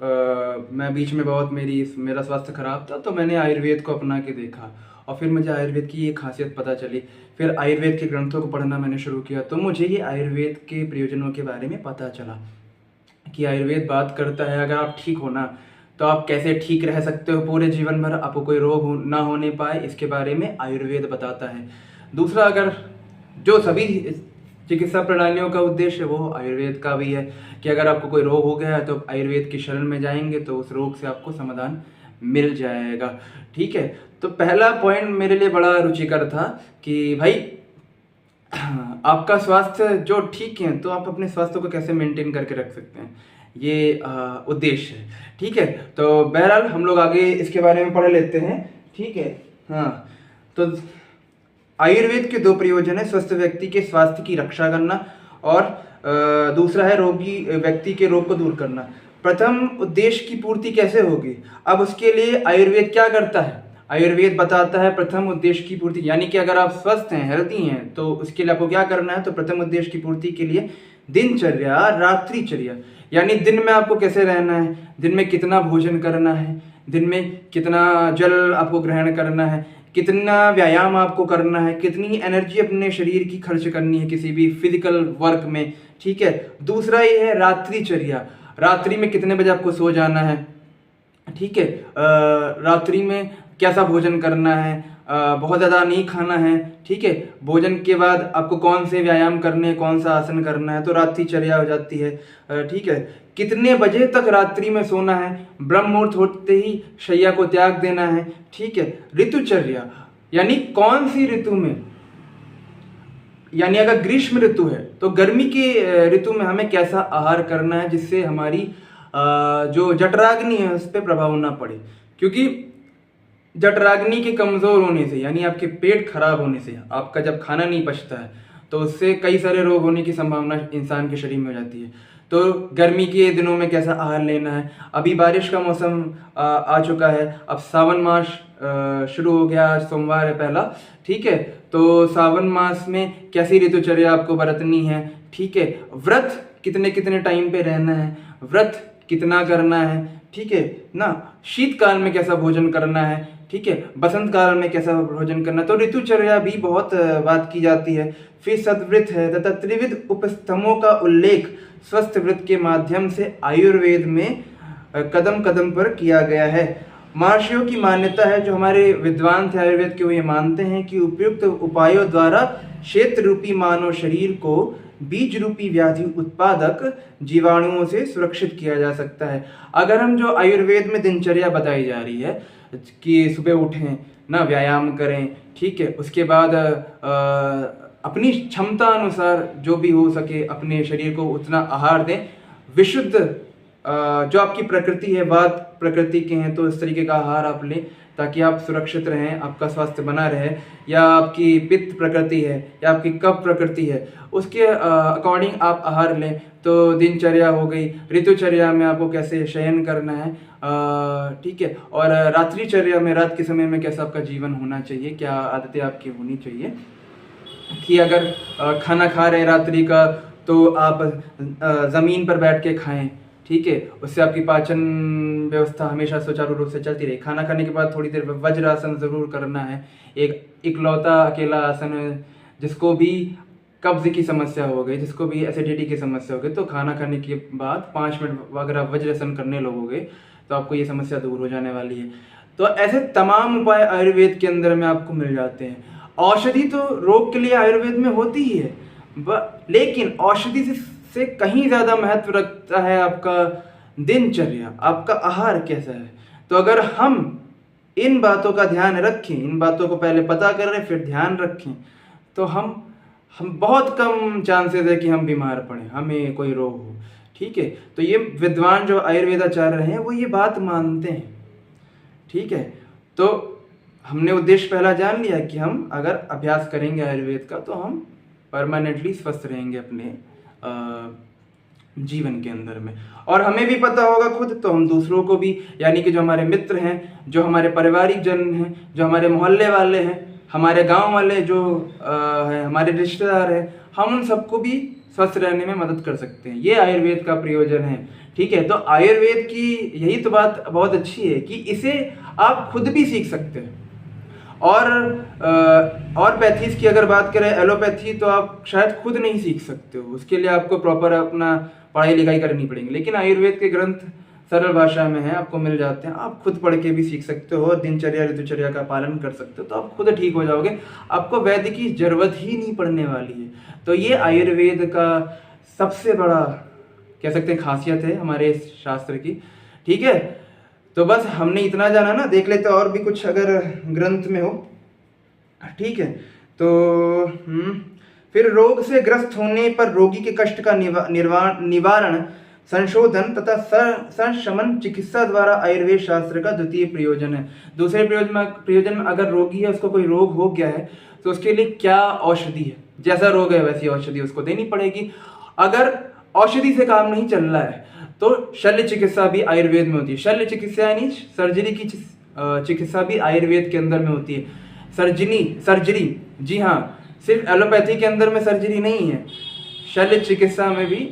मैं बीच में बहुत मेरा स्वास्थ्य खराब था, तो मैंने आयुर्वेद को अपना के देखा और फिर मुझे आयुर्वेद की ये खासियत पता चली। फिर आयुर्वेद के ग्रंथों को पढ़ना मैंने शुरू किया, तो मुझे ये आयुर्वेद के प्रयोजनों के बारे में पता चला कि आयुर्वेद बात करता है अगर आप ठीक हो ना तो आप कैसे ठीक रह सकते हो पूरे जीवन भर, आपको कोई रोग ना होने पाए, इसके बारे में आयुर्वेद बताता है। दूसरा, अगर जो सभी चिकित्सा प्रणालियों का उद्देश्य है वो आयुर्वेद का भी है कि अगर आपको कोई रोग हो गया है तो आयुर्वेद की शरण में जाएंगे तो उस रोग से आपको समाधान मिल जाएगा। ठीक है, तो पहला पॉइंट मेरे लिए बड़ा रुचिकर था कि भाई आपका स्वास्थ्य जो ठीक है तो आप अपने स्वास्थ्य को कैसे मेंटेन करके रख सकते हैं, ये उद्देश्य है। ठीक है, तो बहरहाल हम लोग आगे इसके बारे में पढ़ लेते हैं। ठीक है, हाँ, तो आयुर्वेद के 2 प्रयोजन है, स्वस्थ व्यक्ति के स्वास्थ्य की रक्षा करना और दूसरा है रोगी व्यक्ति के रोग को दूर करना। प्रथम उद्देश्य की पूर्ति कैसे होगी? अब उसके लिए आयुर्वेद क्या करता है? आयुर्वेद बताता है प्रथम उद्देश्य की पूर्ति, यानी कि अगर आप स्वस्थ हैं, हेल्दी हैं, तो उसके लिए आपको क्या करना है? तो प्रथम उद्देश्य की पूर्ति के लिए दिनचर्या, रात्रिचर्या, यानी दिन में आपको कैसे रहना है, दिन में कितना भोजन करना है, दिन में कितना जल आपको ग्रहण करना है, कितना व्यायाम आपको करना है, कितनी एनर्जी अपने शरीर की खर्च करनी है किसी भी फिजिकल वर्क में। ठीक है, दूसरा ये है रात्रिचर्या, रात्रि में कितने बजे आपको सो जाना है। ठीक है, रात्रि में कैसा भोजन करना है, बहुत ज़्यादा नहीं खाना है। ठीक है, भोजन के बाद आपको कौन से व्यायाम करने हैं, कौन सा आसन करना है, तो रात्रिचर्या हो जाती है। ठीक है, कितने बजे तक रात्रि में सोना है, ब्रह्म मुहूर्त होते ही शैया को त्याग देना है। ठीक है, ऋतुचर्या, यानी कौन सी ऋतु में, यानी अगर ग्रीष्म ऋतु है तो गर्मी के ऋतु में हमें कैसा आहार करना है जिससे हमारी जो जठराग्नि है उस पर प्रभाव ना पड़े, क्योंकि जठराग्नि के कमजोर होने से, यानी आपके पेट खराब होने से, आपका जब खाना नहीं पचता है तो उससे कई सारे रोग होने की संभावना इंसान के शरीर में हो जाती है। तो गर्मी के दिनों में कैसा आहार लेना है। अभी बारिश का मौसम आ चुका है, अब सावन मास शुरू हो गया, आज सोमवार है पहला। ठीक है, तो सावन मास में कैसी ऋतुचर्या आपको बरतनी है। ठीक है, व्रत कितने कितने टाइम पे रहना है, व्रत कितना करना है। ठीक है ना, शीतकाल में कैसा भोजन करना है। ठीक है, बसंत काल में कैसा भोजन करना, तो ऋतुचर्या भी बहुत बात की जाती है। फिर सद्वृत है तथा त्रिविध उपस्थमों का उल्लेख स्वस्थ वृत्त के माध्यम से आयुर्वेद में कदम कदम पर किया गया है। महर्षियों की मान्यता है, जो हमारे विद्वान थे आयुर्वेद के, वो ये मानते हैं कि उपयुक्त उपायों द्वारा क्षेत्र रूपी मानव शरीर को बीज रूपी व्याधि उत्पादक जीवाणुओं से सुरक्षित किया जा सकता है। अगर हम जो आयुर्वेद में दिनचर्या बताई जा रही है कि सुबह उठें ना, व्यायाम करें, ठीक है, उसके बाद अपनी क्षमता अनुसार जो भी हो सके अपने शरीर को उतना आहार दें, विशुद्ध जो आपकी प्रकृति है, वात प्रकृति के हैं तो इस तरीके का आहार आप लें ताकि आप सुरक्षित रहें, आपका स्वास्थ्य बना रहे। या आपकी पित्त प्रकृति है या आपकी कफ प्रकृति है, उसके अकॉर्डिंग आप आहार लें। तो दिनचर्या हो गई, ऋतुचर्या में आपको कैसे शयन करना है, ठीक है, और रात्रिचर्या में रात के समय में कैसा आपका जीवन होना चाहिए, क्या आदतें आपकी होनी चाहिए कि अगर खाना खा रहे हैं रात्रि का तो आप ज़मीन पर बैठ के खाएं, ठीक है, उससे आपकी पाचन व्यवस्था हमेशा सुचारू रूप से चलती रहे। खाना खाने के बाद थोड़ी देर वज्रासन ज़रूर करना है, एक इकलौता अकेला आसन है। जिसको भी कब्ज की समस्या हो गई, जिसको भी एसिडिटी की समस्या हो गई, तो खाना खाने के बाद 5 मिनट अगर आप वज्रासन करने लगोगे तो आपको ये समस्या दूर हो जाने वाली है। तो ऐसे तमाम उपाय आयुर्वेद के अंदर में आपको मिल जाते हैं। औषधि तो रोग के लिए आयुर्वेद में होती ही है, लेकिन औषधि से कहीं ज़्यादा महत्व रखता है आपका दिनचर्या, आपका आहार कैसा है। तो अगर हम इन बातों का ध्यान रखें, इन बातों को पहले पता करें फिर ध्यान रखें, तो हम बहुत कम चांसेस है कि हम बीमार पड़ें, हमें कोई रोग हो, ठीक है। तो ये विद्वान जो आयुर्वेदाचार्य हैं वो ये बात मानते हैं, ठीक है। तो हमने उद्देश्य पहला जान लिया कि हम अगर अभ्यास करेंगे आयुर्वेद का तो हम परमानेंटली स्वस्थ रहेंगे अपने जीवन के अंदर में। और हमें भी पता होगा खुद, तो हम दूसरों को भी, यानी कि जो हमारे मित्र हैं, जो हमारे पारिवारिक जन हैं, जो हमारे मोहल्ले वाले हैं, हमारे गांव वाले जो हैं, हमारे रिश्तेदार हैं, हम उन सबको भी स्वस्थ रहने में मदद कर सकते हैं। ये आयुर्वेद का प्रयोजन है, ठीक है। तो आयुर्वेद की यही तो बात बहुत अच्छी है कि इसे आप खुद भी सीख सकते हैं। और पैथीज की अगर बात करें, एलोपैथी तो आप शायद खुद नहीं सीख सकते हो, उसके लिए आपको प्रॉपर अपना पढ़ाई लिखाई करनी पड़ेगी। लेकिन आयुर्वेद के ग्रंथ सरल भाषा में है, आपको मिल जाते हैं, आप खुद पढ़ के भी सीख सकते हो, दिनचर्या ऋतुचर्या का पालन कर सकते हो, तो आप खुद ठीक हो जाओगे, आपको वैद्य की जरूरत ही नहीं पड़ने वाली है। तो ये आयुर्वेद का सबसे बड़ा कह सकते हैं खासियत है हमारे इस शास्त्र की, ठीक है। तो बस हमने इतना जाना ना, देख लेते और भी कुछ अगर ग्रंथ में हो, ठीक है। तो फिर रोग से ग्रस्त होने पर रोगी के कष्ट का निवारण, संशोधन तथा संशमन चिकित्सा द्वारा आयुर्वेद शास्त्र का द्वितीय प्रयोजन है। दूसरे प्रयोजन में अगर रोगी है, उसको कोई रोग हो गया है, तो उसके लिए क्या औषधि है, जैसा रोग है वैसी औषधि उसको देनी पड़ेगी। अगर औषधि से काम नहीं चल रहा है तो शल्य चिकित्सा भी आयुर्वेद में होती है। शल्य चिकित्सा यानी सर्जरी की चिकित्सा भी आयुर्वेद के अंदर में होती है। सर्जरी, जी हाँ, सिर्फ एलोपैथी के अंदर में सर्जरी नहीं है, शल्य चिकित्सा में भी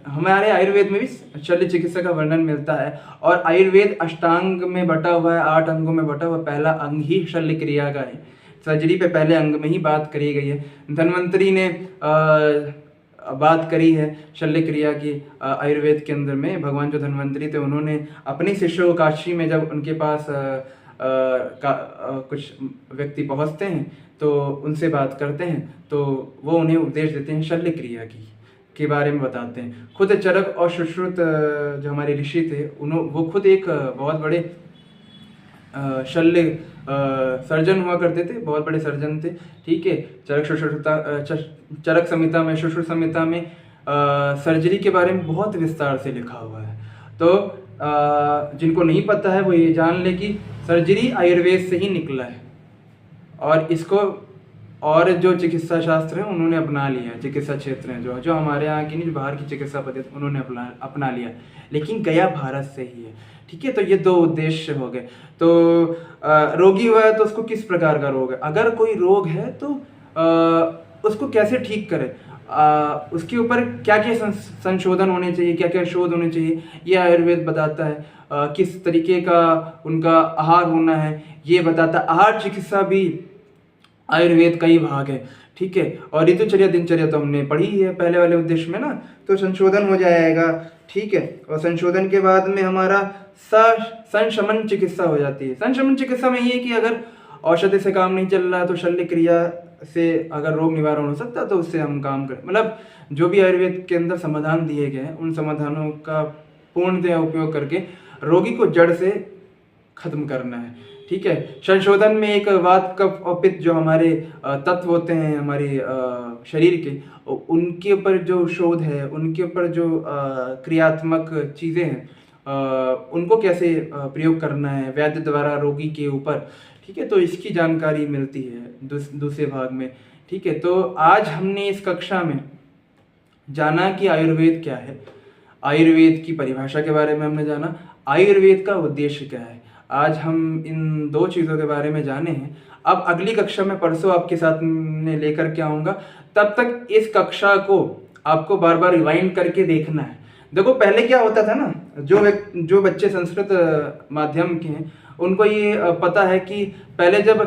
हमारे आयुर्वेद में भी शल्य चिकित्सा का वर्णन मिलता है। और आयुर्वेद अष्टांग में बटा हुआ है, 8 अंगों में बटा हुआ, पहला अंग ही शल्य क्रिया का है। सर्जरी पे पहले अंग में ही बात करी गई है। धन्वंतरी ने बात करी है शल्य क्रिया की आयुर्वेद के अंदर में। भगवान जो धन्वंतरी थे, उन्होंने अपने शिष्यों को काशी में जब उनके पास कुछ व्यक्ति पहुंचते हैं तो उनसे बात करते हैं, तो वो उन्हें उपदेश देते हैं शल्य क्रिया के बारे में बताते हैं। खुद चरक और सुश्रुत जो हमारे ऋषि थे, वो खुद एक बहुत बड़े शल्य सर्जन हुआ करते थे, बहुत बड़े सर्जन थे, ठीक है। चरक संहिता में, सुश्रुत संहिता में सर्जरी के बारे में बहुत विस्तार से लिखा हुआ है। तो जिनको नहीं पता है वो ये जान ले कि सर्जरी आयुर्वेद से ही निकला है, और इसको और जो चिकित्सा शास्त्र है उन्होंने अपना लिया है। चिकित्सा क्षेत्र हैं जो हमारे यहाँ की नहीं, जो बाहर की चिकित्सा पद्धति उन्होंने अपना लिया, लेकिन गया भारत से ही है, ठीक है। तो ये 2 उद्देश्य हो गए। तो रोगी हुआ है तो उसको किस प्रकार का रोग है, अगर कोई रोग है तो उसको कैसे ठीक करें, उसके ऊपर क्या क्या संशोधन होने चाहिए, क्या क्या शोध होने चाहिए, ये आयुर्वेद बताता है। किस तरीके का उनका आहार होना है ये बताता है। आहार चिकित्सा भी आयुर्वेद का ही भाग है, ठीक है। और ऋतुचर्या दिनचर्या तो हमने पढ़ी है पहले वाले उद्देश्य में ना, तो संशोधन हो जाएगा, ठीक है। और संशोधन के बाद में हमारा संशमन चिकित्सा हो जाती है। संशमन चिकित्सा में ये कि अगर औषधि से काम नहीं चल रहा है तो शल्य क्रिया से अगर रोग निवारण हो सकता है तो उससे हम काम करें। मतलब जो भी आयुर्वेद के अंदर समाधान दिए गए हैं उन समाधानों का पूर्णतः उपयोग करके रोगी को जड़ से खत्म करना है। ठीक है, संशोधन में एक वात कफ और पित्त जो हमारे तत्व होते हैं हमारे शरीर के, उनके ऊपर जो शोध है, उनके ऊपर जो क्रियात्मक चीज़ें हैं, उनको कैसे प्रयोग करना है वैद्य द्वारा रोगी के ऊपर। ठीक है, तो इसकी जानकारी मिलती है दूसरे भाग में। ठीक है, तो आज हमने इस कक्षा में जाना कि आयुर्वेद क्या है, आयुर्वेद की परिभाषा के बारे में हमने जाना, आयुर्वेद का उद्देश्य क्या है। आज हम इन 2 चीज़ों के बारे में जाने हैं। अब अगली कक्षा में परसों आपके साथ में लेकर के आऊँगा, तब तक इस कक्षा को आपको बार बार रिवाइंड करके देखना है। देखो पहले क्या होता था ना, जो बच्चे संस्कृत माध्यम के हैं उनको ये पता है कि पहले जब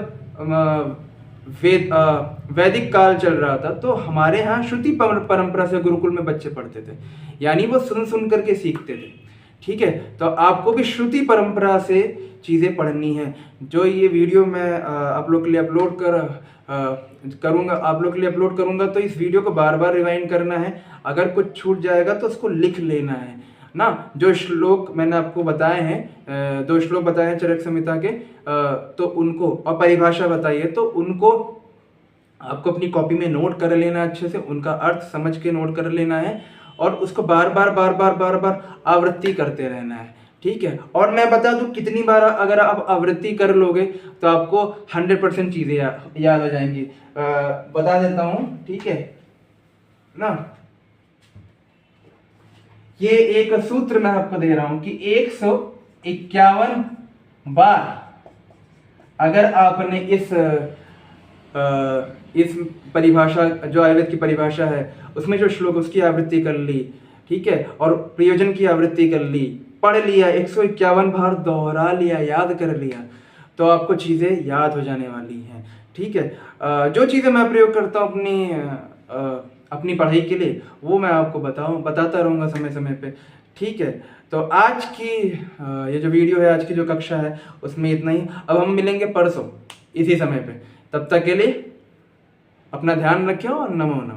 वैदिक काल चल रहा था तो हमारे यहाँ श्रुति परंपरा से गुरुकुल में बच्चे पढ़ते थे, यानी वो सुन करके सीखते थे। ठीक है, तो आपको भी श्रुति परंपरा से चीज़ें पढ़नी है। जो ये वीडियो मैं आप लोग के लिए अपलोड करूँगा तो इस वीडियो को बार बार रिवाइंड करना है। अगर कुछ छूट जाएगा तो उसको लिख लेना है ना। जो श्लोक मैंने आपको बताए हैं, 2 श्लोक बताए हैं चरक संहिता के, तो उनको और परिभाषा बताइए तो उनको आपको अपनी कॉपी में नोट कर लेना, अच्छे से उनका अर्थ समझ के नोट कर लेना है और उसको बार बार आवृत्ति करते रहना है। ठीक है, और मैं बता दूं कितनी बार अगर आप आवृत्ति कर लोगे तो आपको 100% चीज़ें याद हो जाएंगी। बता देता हूं, ठीक है ना। ये एक सूत्र मैं आपको दे रहा हूं कि 151 बार अगर आपने इस परिभाषा, जो आयुर्वेद की परिभाषा है उसमें जो श्लोक उसकी आवृत्ति कर ली, ठीक है, और प्रयोजन की आवृत्ति कर ली, पढ़ लिया, 151 बार दोहरा लिया, याद कर लिया, तो आपको चीज़ें याद हो जाने वाली हैं। ठीक है, जो चीज़ें मैं प्रयोग करता हूँ अपनी पढ़ाई के लिए वो मैं आपको बताता रहूँगा समय समय पे। ठीक है, तो आज की ये जो वीडियो है, आज की जो कक्षा है उसमें इतना ही। अब हम मिलेंगे परसों इसी समय पे, तब तक के लिए अपना ध्यान रखें और नमो नमः।